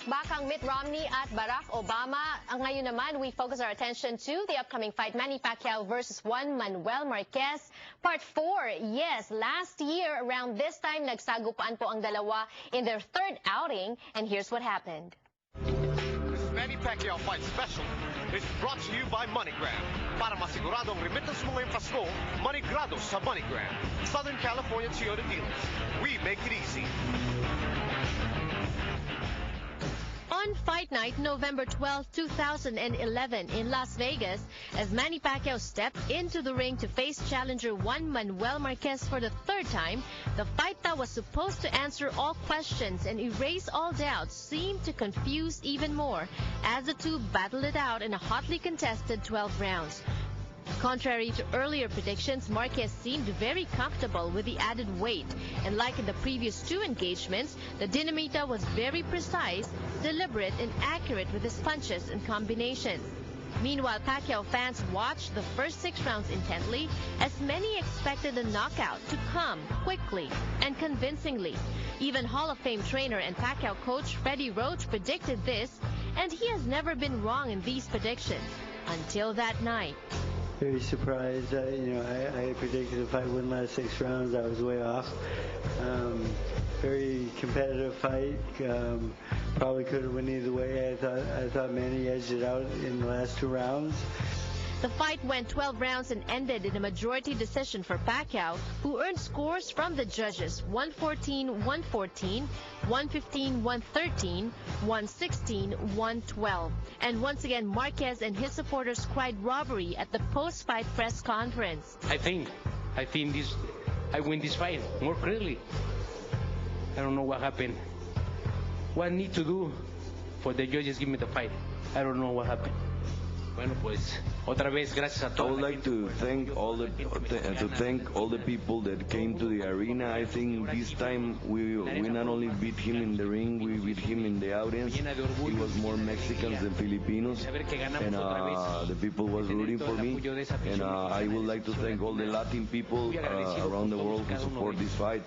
Bakbakang Mitt Romney at Barack Obama. Ngayon naman, we focus our attention to the upcoming fight, Manny Pacquiao versus Juan Manuel Marquez. Part 4, yes, last year around this time, nagsagupaan po ang dalawa in their third outing. And here's what happened. This Manny Pacquiao Fight Special is brought to you by MoneyGram. Para masigurado ang remittance mo ngayong Pasko, Moneygrado sa MoneyGram. Southern California Toyota dealers. We make it easy. On Fight Night, November 12, 2011 in Las Vegas, as Manny Pacquiao stepped into the ring to face challenger Juan Manuel Marquez for the third time, the fight that was supposed to answer all questions and erase all doubts seemed to confuse even more as the two battled it out in a hotly contested 12 rounds. Contrary to earlier predictions, Marquez seemed very comfortable with the added weight. And like in the previous two engagements, the Dinamita was very precise, deliberate, and accurate with his punches and combinations. Meanwhile, Pacquiao fans watched the first 6 rounds intently, as many expected a knockout to come quickly and convincingly. Even Hall of Fame trainer and Pacquiao coach Freddie Roach predicted this, and he has never been wrong in these predictions until that night. Very surprised. I predicted the fight wouldn't last 6 rounds. I was way off. Very competitive fight. Probably could have went either way. I thought Manny edged it out in the last 2 rounds. The fight went 12 rounds and ended in a majority decision for Pacquiao, who earned scores from the judges 114-114, 115-113, 116-112. And once again, Marquez and his supporters cried robbery at the post-fight press conference. I think I win this fight more clearly. I don't know what happened. What I need to do for the judges give me the fight. I don't know what happened. Bueno, pues otra vez gracias a todos. I would like to thank all the people that came to the arena. I think this time we not only beat him in the ring, we beat him in the audience. He was more Mexicans than Filipinos, and the people was rooting for me. And I would like to thank all the Latin people around the world who support this fight.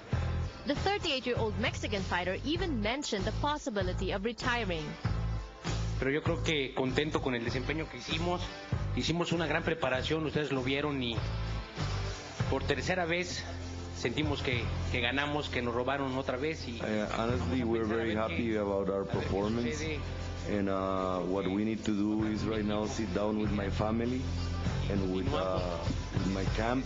The 38-year-old Mexican fighter even mentioned the possibility of retiring. Pero yo creo que contento con el desempeño que hicimos una gran preparación, ustedes lo vieron, y por tercera vez sentimos que ganamos, que nos robaron otra vez. Honestly, we're very happy about our performance, and what we need to do is right now sit down with my family and with my camp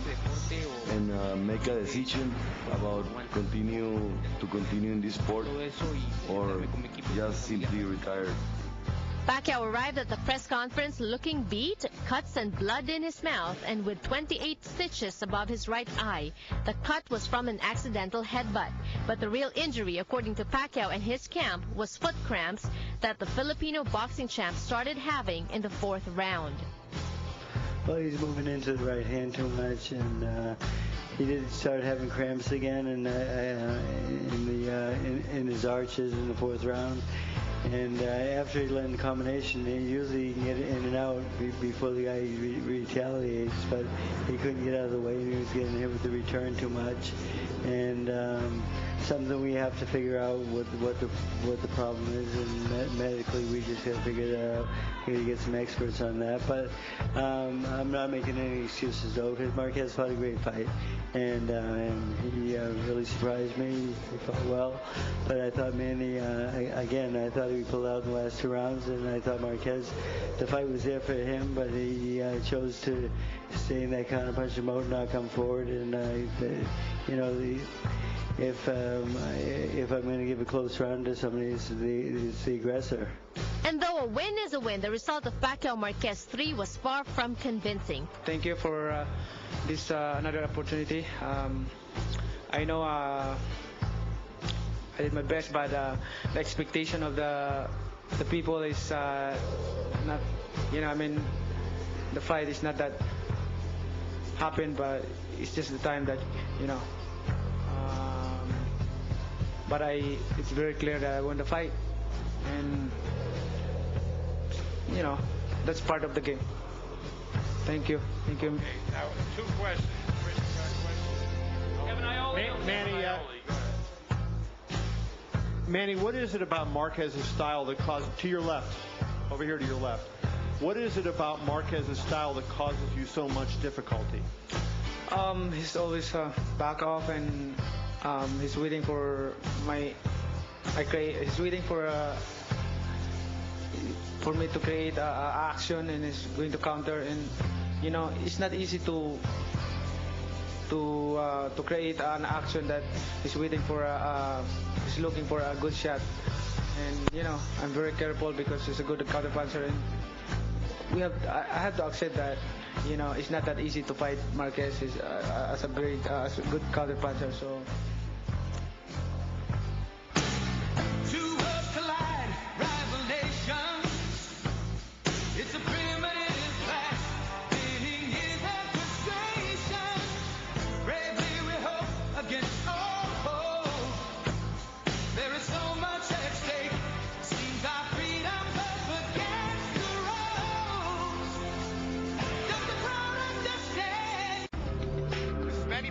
and make a decision about continue in this sport or just simply retire. Pacquiao arrived at the press conference looking beat, cuts and blood in his mouth, and with 28 stitches above his right eye. The cut was from an accidental headbutt, but the real injury, according to Pacquiao and his camp, was foot cramps that the Filipino boxing champ started having in the 4th round. Well, he's moving into the right hand too much, and he did start having cramps again in his arches in the 4th round. And after he learned the combination, usually he can get in and out before the guy retaliates, but he couldn't get out of the way, and he was getting hit with the return too much. And something we have to figure out what the problem is, and medically we just got to figure it out. We got to get some experts on that. But I'm not making any excuses though, because Marquez fought a great fight, and he really surprised me. He fought well, but I thought Manny I thought he pulled out in the last 2 rounds, and I thought Marquez, the fight was there for him, but he chose to stay in that counter, punch him out, and not come forward. And if I'm going to give a close round to somebody, it's the aggressor. And though a win is a win, the result of Pacquiao Marquez 3 was far from convincing. Thank you for this another opportunity. I know I did my best, but the expectation of the people is not, the fight is not that happened, but it's just the time that, but it's very clear that I won the fight, and that's part of the game. Thank you. Okay, now 2 questions. Kevin Iole. Manny, Manny, what is it about Marquez's style that causes, to your left, over here to your left, what is it about Marquez's style that causes you so much difficulty? He's always back off, and he's waiting for he's waiting for me to create action, and he's going to counter. And you know, it's not easy to create an action that is waiting for is looking for a good shot. And you know, I'm very careful because he's a good counter puncher, and I have to accept that, you know, it's not that easy to fight Marquez as a good counter puncher. So.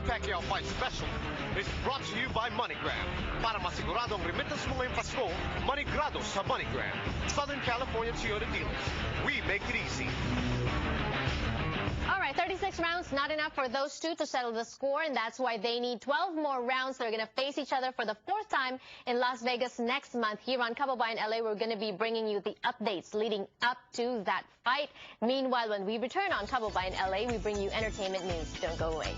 Pacquiao Fight Special is brought to you by MoneyGram. Para masiguradong remittance mo ngayong Pasko, MoneyGrado sa MoneyGram. Southern California Toyota dealers. We make it easy. All right, 36 rounds, not enough for those two to settle the score, and that's why they need 12 more rounds. They're going to face each other for the 4th time in Las Vegas next month. Here on Kababayan LA, we're going to be bringing you the updates leading up to that fight. Meanwhile, when we return on Kababayan LA, we bring you entertainment news. Don't go away.